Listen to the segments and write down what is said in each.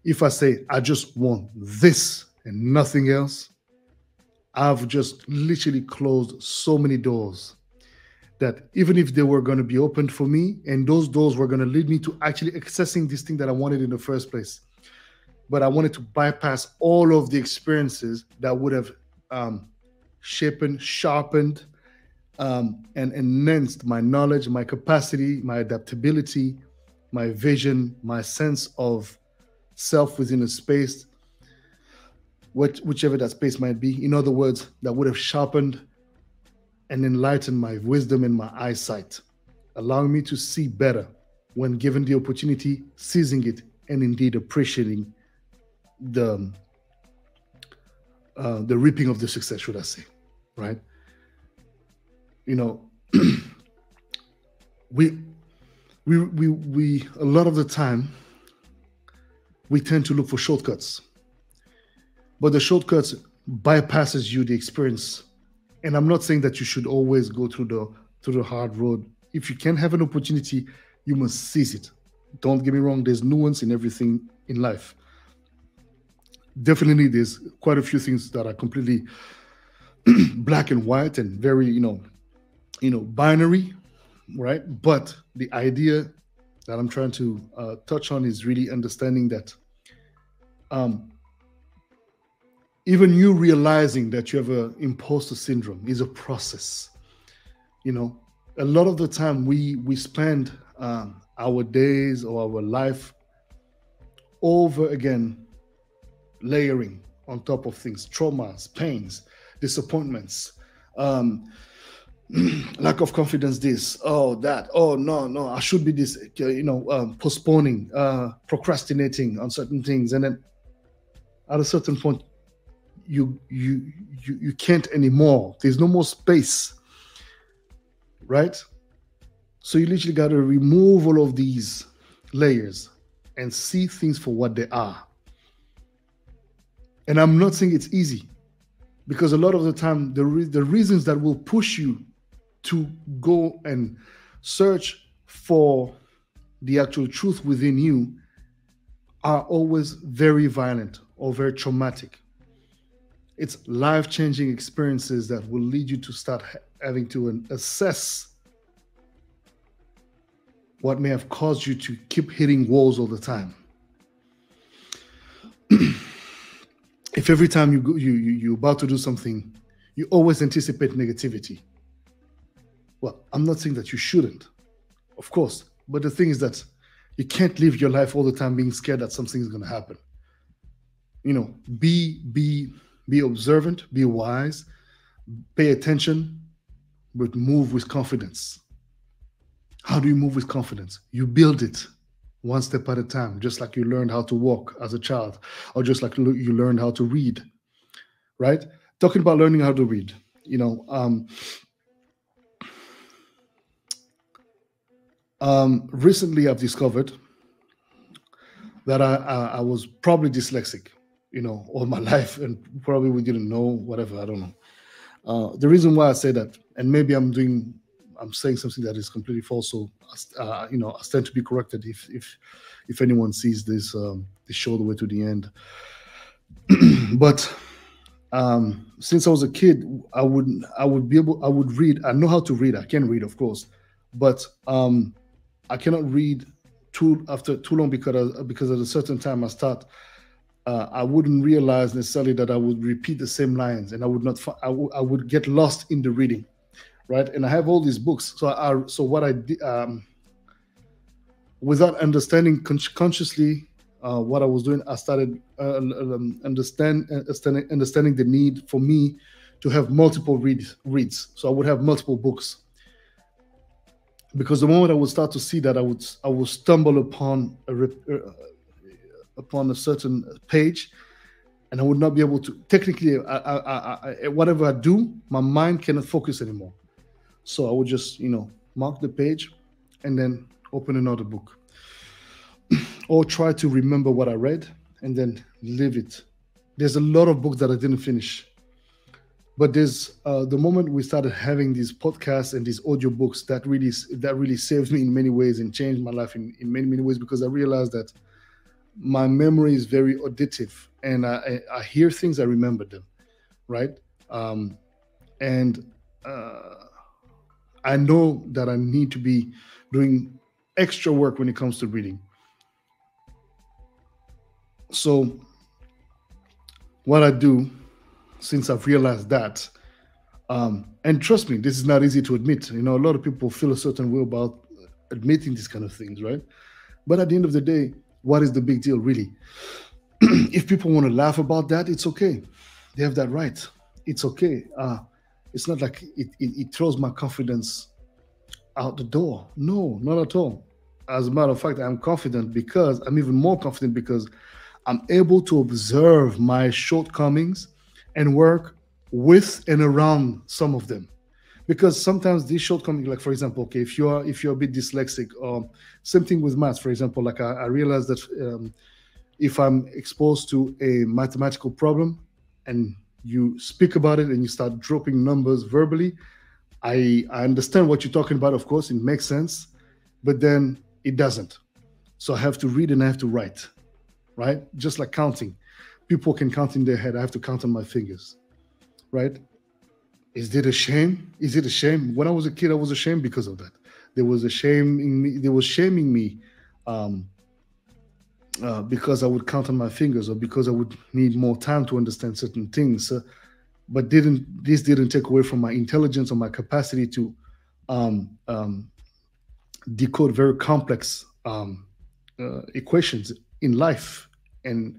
If I say, I just want this and nothing else, I've just literally closed so many doors that even if they were going to be opened for me, and those doors were going to lead me to actually accessing this thing that I wanted in the first place, but I wanted to bypass all of the experiences that would have sharpened, and enhanced my knowledge, my capacity, my adaptability, my vision, my sense of self within a space, whichever that space might be. In other words, that would have sharpened and enlightened my wisdom and my eyesight, allowing me to see better when given the opportunity, seizing it, and indeed appreciating the reaping of the success, should I say, right? You know, we a lot of the time we tend to look for shortcuts, but the shortcuts bypasses you the experience. And I'm not saying that you should always go through the hard road. If you can have an opportunity, you must seize it. Don't get me wrong, there's nuance in everything in life. Definitely there's quite a few things that are completely black and white and very, binary, right? But the idea that I'm trying to touch on is really understanding that even you realizing that you have an imposter syndrome is a process. A lot of the time we spend our days or our life over again layering on top of things, traumas, pains, disappointments, lack of confidence, this, oh, that, oh, no, I should be this, postponing, procrastinating on certain things. And then at a certain point, you can't anymore. There's no more space, right? So you literally got to remove all of these layers and see things for what they are. And I'm not saying it's easy, because a lot of the time, the reasons that will push you to go and search for the actual truth within you are always very violent or very traumatic. It's life-changing experiences that will lead you to start having to assess what may have caused you to keep hitting walls all the time. If every time you're about to do something, you always anticipate negativity. Well, I'm not saying that you shouldn't, of course. But the thing is that you can't live your life all the time being scared that something is going to happen. Be observant, be wise, pay attention, but move with confidence. How do you move with confidence? You build it one step at a time, just like you learned how to walk as a child, or just like you learned how to read, right? Talking about learning how to read, recently I've discovered that I was probably dyslexic, all my life, and probably we didn't know, whatever, I don't know. The reason why I say that, and maybe I'm saying something that is completely false, so I stand to be corrected if anyone sees this show the way to the end. But since I was a kid, I would read. I know how to read. I can read, of course, but I cannot read too long because at a certain time I wouldn't realize necessarily that I would repeat the same lines, and I would get lost in the reading, right? And I have all these books, so what I did, without understanding consciously what I was doing, I started understanding the need for me to have multiple reads. So I would have multiple books, because the moment I would start to see that, I would stumble upon a certain page, and I would not be able to. Technically, whatever I do, my mind cannot focus anymore. So I would just, mark the page, and then open another book, or try to remember what I read and then live it. There's a lot of books that I didn't finish, but there's the moment we started having these podcasts and these audio books that really saved me in many ways and changed my life in many ways, because I realized that my memory is very auditive, and I hear things, I remember them, right? And I know that I need to be doing extra work when it comes to reading. So what I do, since I've realized that, and trust me, this is not easy to admit. A lot of people feel a certain way about admitting these kind of things, right? But at the end of the day, what is the big deal, really? If people want to laugh about that, it's okay. They have that right. It's okay. It's not like it throws my confidence out the door. No, not at all. As a matter of fact, I'm confident because I'm even more confident because I'm able to observe my shortcomings and work with and around some of them. Because sometimes these shortcomings, like for example, okay, if you're a bit dyslexic, or same thing with math, for example, like I realized that if I'm exposed to a mathematical problem and you speak about it and you start dropping numbers verbally, I understand what you're talking about, of course, it makes sense, but then it doesn't. So I have to read and I have to write, right? Just like counting. People can count in their head. I have to count on my fingers, right? Is it a shame? Is it a shame? When I was a kid, I was ashamed because of that. There was a shame in me. There was shaming me because I would count on my fingers or because I would need more time to understand certain things. But this didn't take away from my intelligence or my capacity to decode very complex equations in life. And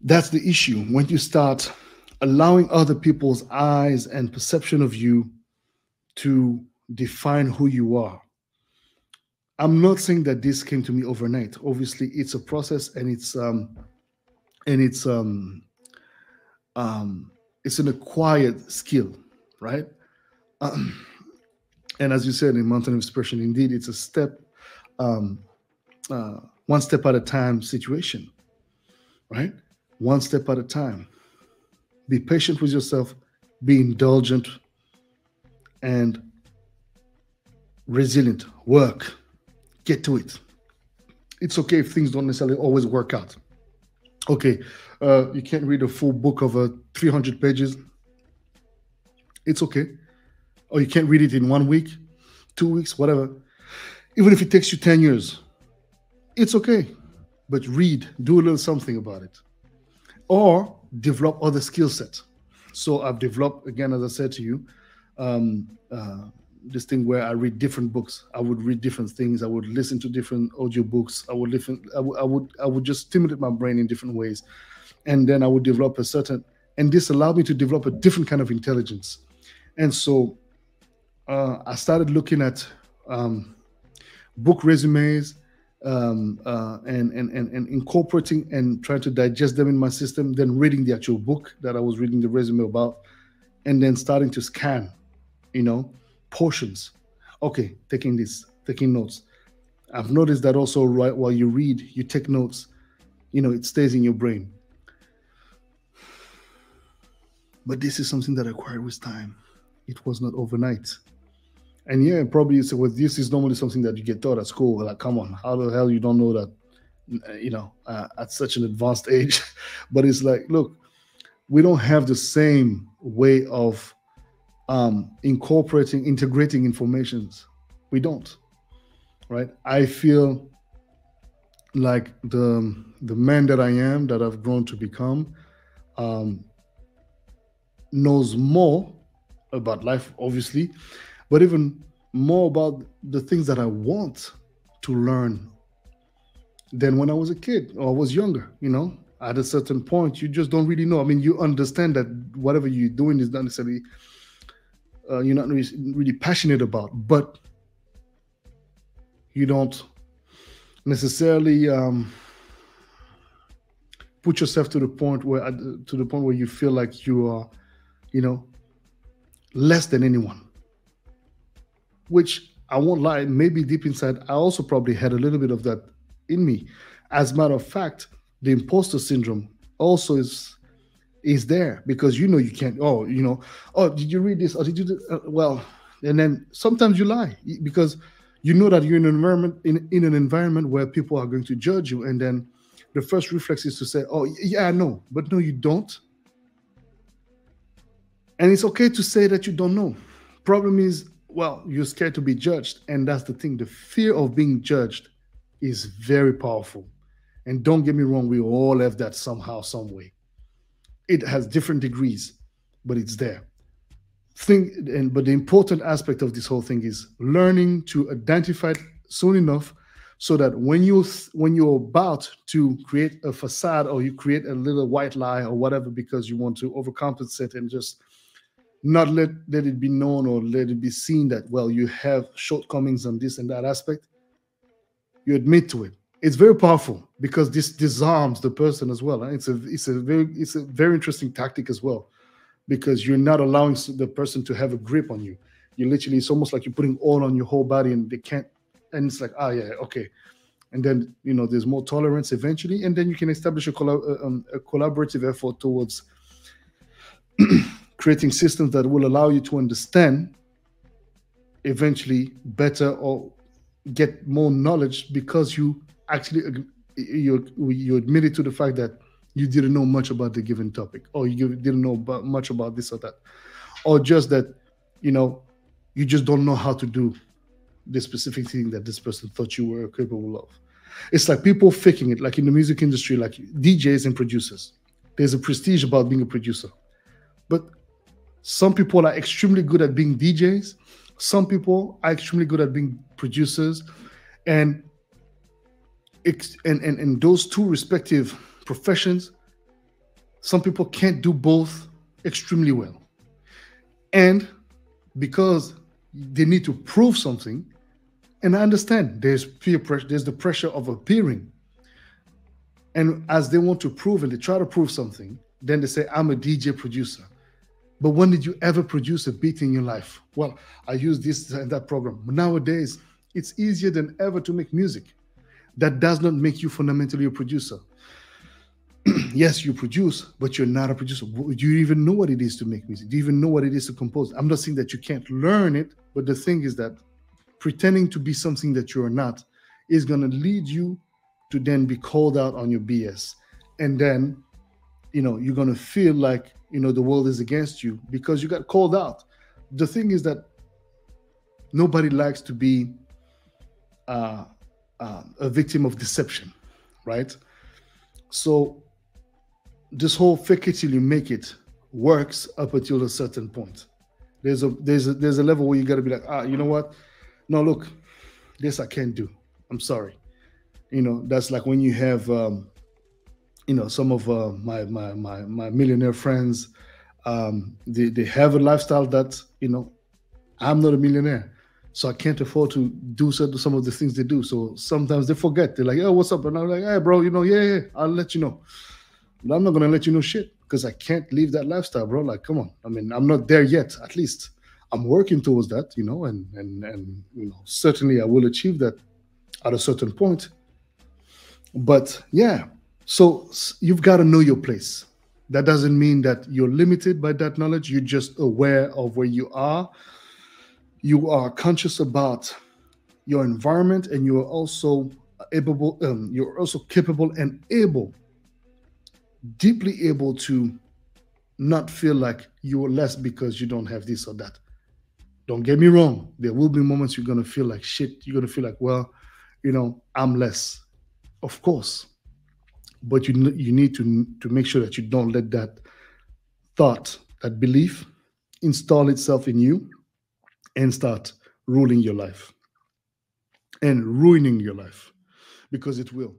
that's the issue. When you start allowing other people's eyes and perception of you to define who you are. I'm not saying that this came to me overnight. Obviously, it's a process, and it's an acquired skill, right? And as you said in Mountain of Expression, indeed, it's a step, one step at a time situation, right? One step at a time. Be patient with yourself, be indulgent, and resilient. Work. Get to it. It's okay if things don't necessarily always work out. Okay, you can't read a full book of 300 pages. It's okay. Or you can't read it in 1 week, 2 weeks, whatever. Even if it takes you 10 years, it's okay. But read, do a little something about it. Or develop other skill sets. So I've developed, again, as I said to you, this thing where I read different books. I would read different things. I would listen to different audiobooks. I would just stimulate my brain in different ways. And then I would develop and this allowed me to develop a different kind of intelligence. And so I started looking at book resumes, and incorporating and trying to digest them in my system, then reading the actual book that I was reading the resume about, and then starting to scan, portions. Okay, taking notes. I've noticed that also, right, while you read, you take notes, it stays in your brain. But this is something that I acquired with time. It was not overnight. And yeah, probably this is normally something that you get taught at school. Like, come on, how the hell you don't know that, at such an advanced age? But it's like, look, we don't have the same way of integrating informations. We don't, right? I feel like the man that I am, that I've grown to become, knows more about life, obviously, but even more about the things that I want to learn than when I was a kid or I was younger. At a certain point, you just don't really know. I mean, you understand that whatever you're doing is not necessarily you're not really passionate about, but you don't necessarily put yourself to the point where you feel like you are, less than anyone. Which, I won't lie, maybe deep inside, I also probably had a little bit of that in me. As a matter of fact, the imposter syndrome also is there, because you can't, did you read this, or did you do, well, and then sometimes you lie, because You know that you're in an environment in an environment where people are going to judge you, and then the first reflex is to say, "Oh, yeah, I know," but no, you don't. And it's okay to say that you don't know. Problem is, well, you're scared to be judged, and that's the thing. The fear of being judged is very powerful. And don't get me wrong, we all have that somehow, some way. It has different degrees, but it's there. But the important aspect of this whole thing is learning to identify it soon enough, so that when you're about to create a facade, or you create a little white lie or whatever, because you want to overcompensate and just not let it be known or let it be seen that, well, you have shortcomings on this and that aspect, you admit to it. It's very powerful because this disarms the person as well. It's a very interesting tactic as well, because you're not allowing the person to have a grip on you. You literally, it's almost like you're putting oil on your whole body, and they can't. And it's like, ah, yeah, okay. And then, there's more tolerance eventually, and then you can establish a collaborative effort towards creating systems that will allow you to understand eventually better, or get more knowledge, because you actually you admitted to the fact that you didn't know much about the given topic, or you didn't know much about this or that, or just that you just don't know how to do the specific thing that this person thought you were capable of. It's like people faking it, like in the music industry, like DJs and producers. There's a prestige about being a producer, but some people are extremely good at being DJs. Some people are extremely good at being producers, and those two respective professions, some people can't do both extremely well. And because they need to prove something, and I understand there's peer pressure, there's the pressure of appearing. And as they want to prove and they try to prove something, then they say, I'm a DJ producer. But when did you ever produce a beat in your life? Well, I use this and that program. But nowadays, it's easier than ever to make music. That does not make you fundamentally a producer. Yes, you produce, but you're not a producer. Do you even know what it is to make music? Do you even know what it is to compose? I'm not saying that you can't learn it, but the thing is that pretending to be something that you're not is going to lead you to then be called out on your BS. And then, you're going to feel like, the world is against you because you got called out. The thing is that nobody likes to be a victim of deception, right? So this whole fake it till you make it works up until a certain point. There's a level where you got to be like, you know what? No, look, this I can't do. I'm sorry. That's like when you have, some of my millionaire friends, they have a lifestyle that, I'm not a millionaire, so I can't afford to do some of the things they do. So sometimes they forget. They're like, oh, what's up? And I'm like, hey, bro, yeah, I'll let you know. But I'm not going to let you know shit because I can't live that lifestyle, bro. Like, come on. I mean, I'm not there yet, at least. I'm working towards that, and certainly I will achieve that at a certain point. But yeah, so you've got to know your place. That doesn't mean that you're limited by that knowledge. You're just aware of where you are. You are conscious about your environment, and you are also you're also capable and deeply able to not feel like you are less because you don't have this or that. Don't get me wrong. There will be moments you're going to feel like shit. You're going to feel like, well, I'm less. Of course. But you need to make sure that you don't let that thought, that belief, install itself in you and start ruling your life and ruining your life, because it will.